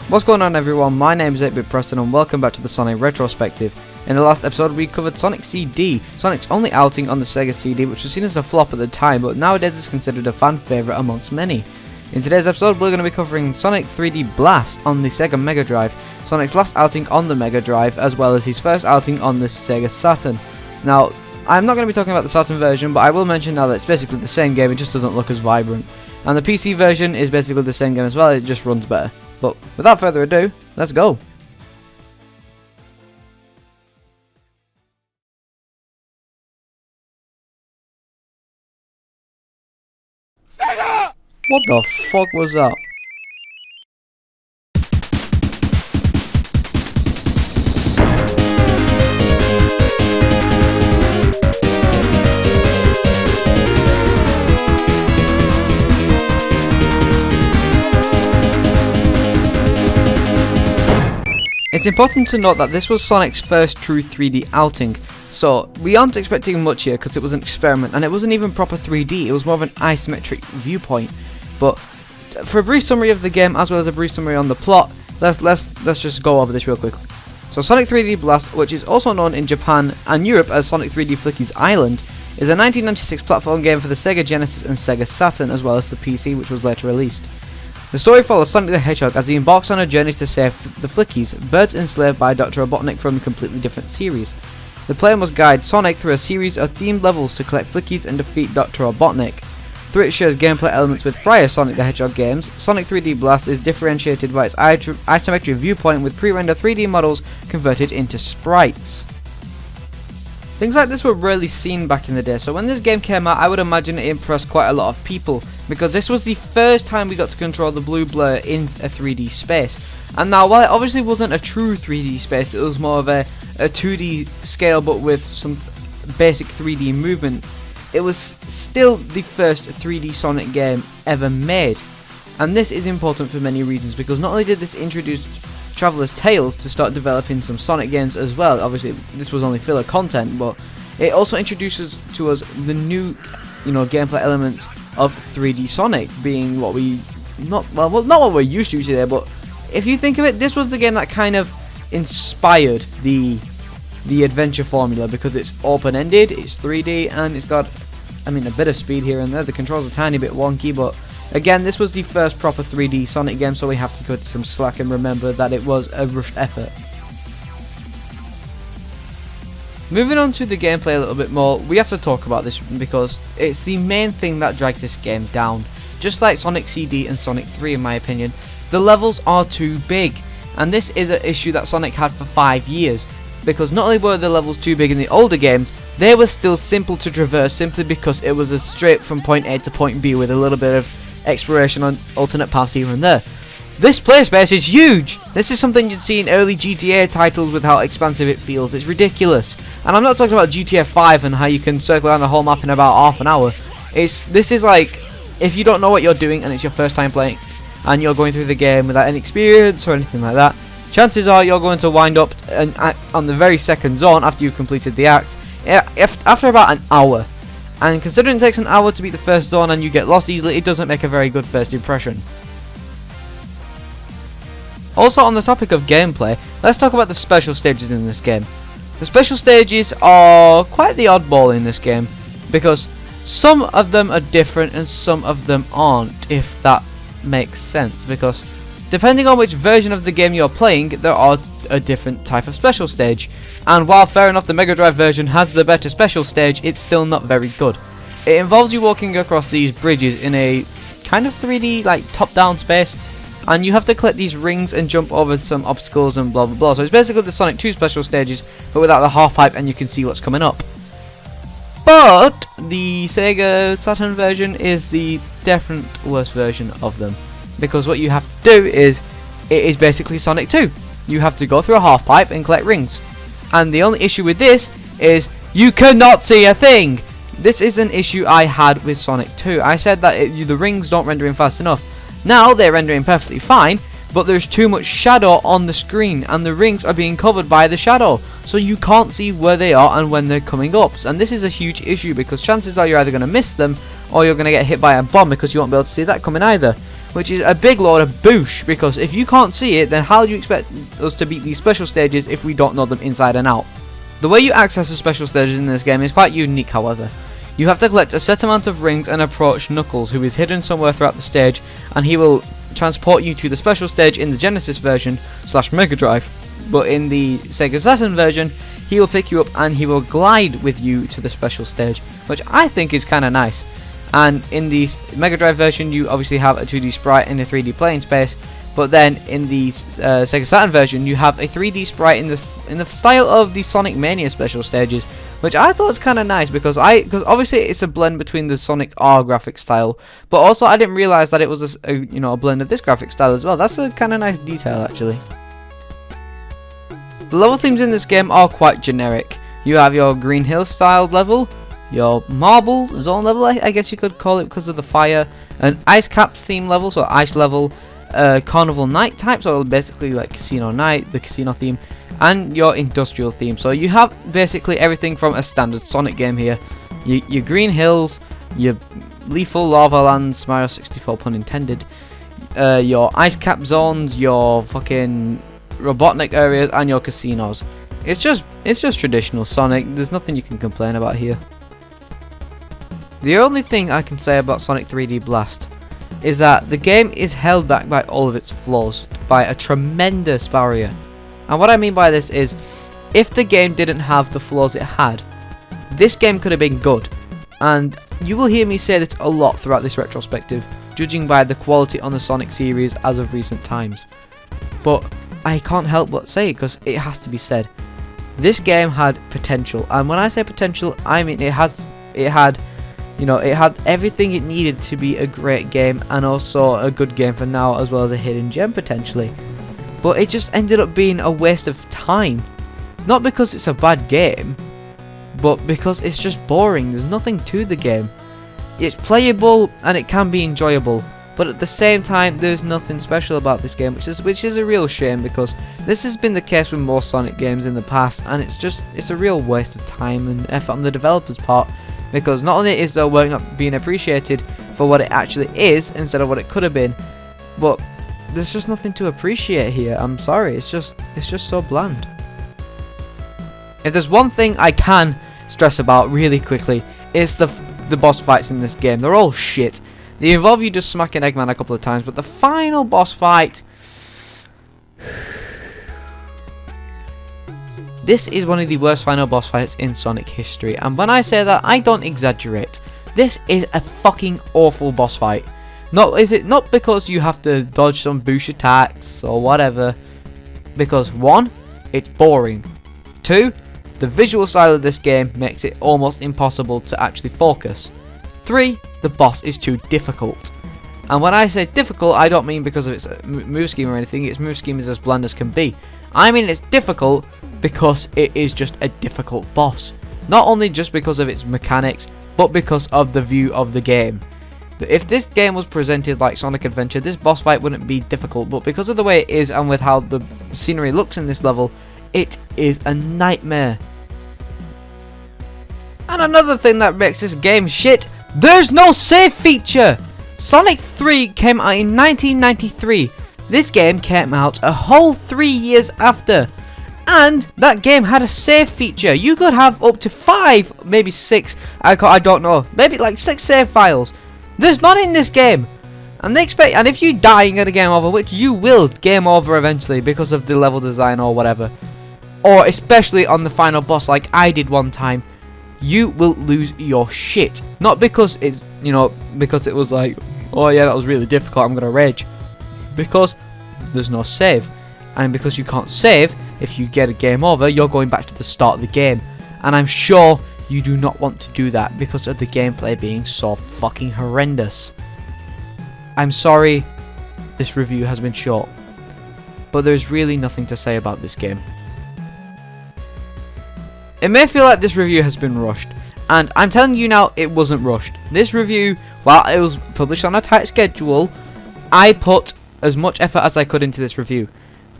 What's going on everyone, my name is 8-Bit Preston and welcome back to the Sonic Retrospective. In the last episode we covered Sonic CD, Sonic's only outing on the Sega CD, which was seen as a flop at the time but nowadays is considered a fan favourite amongst many. In today's episode we're going to be covering Sonic 3D Blast on the Sega Mega Drive, Sonic's last outing on the Mega Drive as well as his first outing on the Sega Saturn. Now, I'm not going to be talking about the Saturn version, but I will mention now that it's basically the same game, it just doesn't look as vibrant. And the PC version is basically the same game as well, it just runs better. But without further ado, let's go! What the fuck was that? It's important to note that this was Sonic's first true 3D outing, so we aren't expecting much here because it was an experiment and it wasn't even proper 3D, it was more of an isometric viewpoint. But for a brief summary of the game as well as a brief summary on the plot, let's just go over this real quickly. So Sonic 3D Blast, which is also known in Japan and Europe as Sonic 3D Flicky's Island, is a 1996 platform game for the Sega Genesis and Sega Saturn as well as the PC, which was later released. The story follows Sonic the Hedgehog as he embarks on a journey to save the Flickies, birds enslaved by Dr. Robotnik from a completely different series. The player must guide Sonic through a series of themed levels to collect Flickies and defeat Dr. Robotnik. Though it shares gameplay elements with prior Sonic the Hedgehog games, Sonic 3D Blast is differentiated by its isometric viewpoint with pre-rendered 3D models converted into sprites. Things like this were rarely seen back in the day, so when this game came out I would imagine it impressed quite a lot of people, because this was the first time we got to control the blue blur in a 3D space. And now, while it obviously wasn't a true 3D space, it was more of a 2D scale but with some basic 3D movement, it was still the first 3D Sonic game ever made. And this is important for many reasons, because not only did this introduce Traveller's Tales to start developing some Sonic games as well, obviously this was only filler content, but it also introduces to us the new, gameplay elements of 3D Sonic, being what we, not what we're used to today, but if you think of it, this was the game that kind of inspired the adventure formula, because it's open-ended, it's 3D, and it's got, a bit of speed here and there. The controls are a tiny bit wonky, but again, this was the first proper 3D Sonic game, so we have to cut some slack and remember that it was a rushed effort. Moving on to the gameplay a little bit more, we have to talk about this because it's the main thing that drags this game down. Just like Sonic CD and Sonic 3 in my opinion, the levels are too big, and this is an issue that Sonic had for 5 years, because not only were the levels too big in the older games, they were still simple to traverse simply because it was a straight from point A to point B with a little bit of exploration on alternate paths here and there. This play space is huge! This is something you'd see in early GTA titles with how expansive it feels. It's ridiculous. And I'm not talking about GTA 5 and how you can circle around the whole map in about half an hour. This is like, if you don't know what you're doing and it's your first time playing and you're going through the game without any experience or anything like that, chances are you're going to wind up on the very second zone after you've completed the act, after about an hour. And considering it takes an hour to beat the first zone and you get lost easily, it doesn't make a very good first impression. Also, on the topic of gameplay, let's talk about the special stages in this game. The special stages are quite the oddball in this game, because some of them are different and some of them aren't, if that makes sense, because depending on which version of the game you're playing, there are a different type of special stage. And while fair enough the Mega Drive version has the better special stage, it's still not very good. It involves you walking across these bridges in a kind of 3D top-down space, and you have to collect these rings and jump over some obstacles and blah blah blah. So it's basically the Sonic 2 special stages, but without the half pipe, and you can see what's coming up. But the Sega Saturn version is the definite worst version of them, because what you have to do is, it is basically Sonic 2. You have to go through a half pipe and collect rings. And the only issue with this is you cannot see a thing. This is an issue I had with Sonic 2. I said that the rings don't render in fast enough. Now they're rendering perfectly fine, but there's too much shadow on the screen and the rings are being covered by the shadow, so you can't see where they are and when they're coming up. And this is a huge issue because chances are you're either going to miss them or you're going to get hit by a bomb because you won't be able to see that coming either. which is a big load of boosh, because if you can't see it, then how do you expect us to beat these special stages if we don't know them inside and out? The way you access the special stages in this game is quite unique, however. You have to collect a set amount of rings and approach Knuckles, who is hidden somewhere throughout the stage, and he will transport you to the special stage in the Genesis version / Mega Drive. But in the Sega Saturn version, he will pick you up and he will glide with you to the special stage, which I think is kind of nice. And in the Mega Drive version, you obviously have a 2D sprite in a 3D playing space, but then in the Sega Saturn version, you have a 3D sprite in the style of the Sonic Mania special stages, which I thought was kind of nice, because obviously it's a blend between the Sonic R graphic style, but also I didn't realize that it was a blend of this graphic style as well. That's a kind of nice detail, actually. The level themes in this game are quite generic. You have your Green Hill style level, your Marble Zone level, I guess you could call it because of the fire, an Ice Capped theme level, so ice level, Carnival Night type, so basically like Casino Night, the casino theme, and your Industrial theme. So you have basically everything from a standard Sonic game here. Your Green Hills, your Lethal Lava Lands, Mario 64 pun intended, your Ice Cap zones, your fucking Robotnik areas, and your casinos. It's just traditional Sonic. There's nothing you can complain about here. The only thing I can say about Sonic 3D Blast is that the game is held back by all of its flaws, by a tremendous barrier. And what I mean by this is, if the game didn't have the flaws it had, this game could have been good. And you will hear me say this a lot throughout this retrospective, judging by the quality on the Sonic series as of recent times. But I can't help but say it, because it has to be said. This game had potential, and when I say potential, I mean it had everything it needed to be a great game, and also a good game for now, as well as a hidden gem potentially. But it just ended up being a waste of time. Not because it's a bad game, but because it's just boring. There's nothing to the game. It's playable and it can be enjoyable, but at the same time there's nothing special about this game, which is a real shame, because this has been the case with more Sonic games in the past, and it's a real waste of time and effort on the developers' part, because not only is their work not being appreciated for what it actually is instead of what it could have been, but there's just nothing to appreciate here. I'm sorry, it's just so bland. If there's one thing I can stress about really quickly, it's the boss fights in this game. They're all shit. They involve you just smacking Eggman a couple of times, but the final boss fight, this is one of the worst final boss fights in Sonic history, and when I say that, I don't exaggerate. This is a fucking awful boss fight. Not because you have to dodge some boosh attacks or whatever, because 1, it's boring. 2, the visual style of this game makes it almost impossible to actually focus. 3, the boss is too difficult. And when I say difficult, I don't mean because of its move scheme or anything. Its move scheme is as bland as can be. I mean it's difficult because it is just a difficult boss. Not only just because of its mechanics, but because of the view of the game. If this game was presented like Sonic Adventure, this boss fight wouldn't be difficult, but because of the way it is and with how the scenery looks in this level, it is a nightmare. And another thing that makes this game shit, there's no save feature! Sonic 3 came out in 1993. This game came out a whole 3 years after. And that game had a save feature. You could have up to 5, maybe 6, I don't know, maybe like 6 save files. There's none in this game. And if you die and get a game over, which you will game over eventually because of the level design or whatever, or especially on the final boss like I did one time, you will lose your shit. Not because it's, because it was like, oh yeah, that was really difficult, I'm gonna rage. Because there's no save. And because you can't save, if you get a game over, you're going back to the start of the game. And I'm sure you do not want to do that because of the gameplay being so fucking horrendous. I'm sorry this review has been short, but there's really nothing to say about this game. It may feel like this review has been rushed, and I'm telling you now, it wasn't rushed. This review, while it was published on a tight schedule, I put as much effort as I could into this review.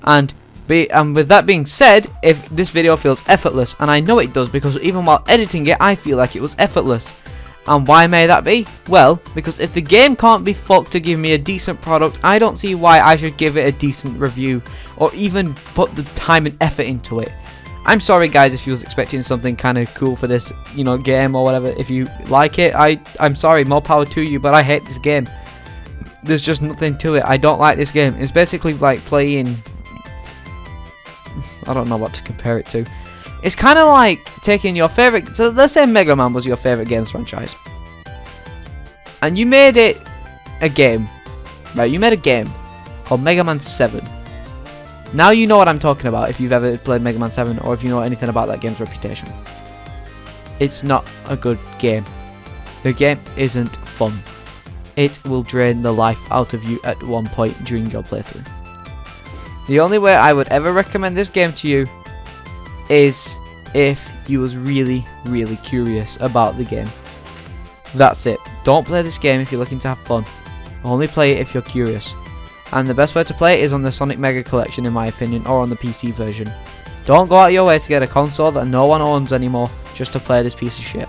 And with that being said, if this video feels effortless, and I know it does because even while editing it, I feel like it was effortless. And why may that be? Well, because if the game can't be fucked to give me a decent product, I don't see why I should give it a decent review or even put the time and effort into it. I'm sorry guys if you was expecting something kind of cool for this, you know, game or whatever. If you like it, I'm sorry, more power to you, but I hate this game. There's just nothing to it. I don't like this game. It's basically like playing... I don't know what to compare it to. It's kind of like taking your favorite... So let's say Mega Man was your favorite games franchise. And you made it a game. Right, you made a game called Mega Man 7. Now you know what I'm talking about if you've ever played Mega Man 7 or if you know anything about that game's reputation. It's not a good game. The game isn't fun. It will drain the life out of you at one point during your playthrough. The only way I would ever recommend this game to you is if you was really curious about the game. That's it. Don't play this game if you're looking to have fun. Only play it if you're curious. And the best way to play it is on the Sonic Mega Collection in my opinion, or on the PC version. Don't go out of your way to get a console that no one owns anymore just to play this piece of shit.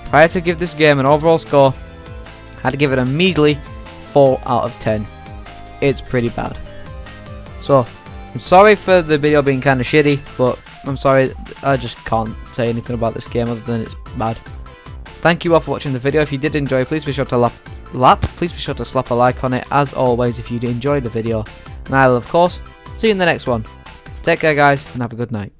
If I had to give this game an overall score, I'd give it a measly 4 out of 10. It's pretty bad. So, I'm sorry for the video being kind of shitty, but I'm sorry, I just can't say anything about this game other than it's bad. Thank you all for watching the video. If you did enjoy, please be sure to please be sure to slap a like on it, as always, if you did enjoy the video. And I'll, of course, see you in the next one. Take care, guys, and have a good night.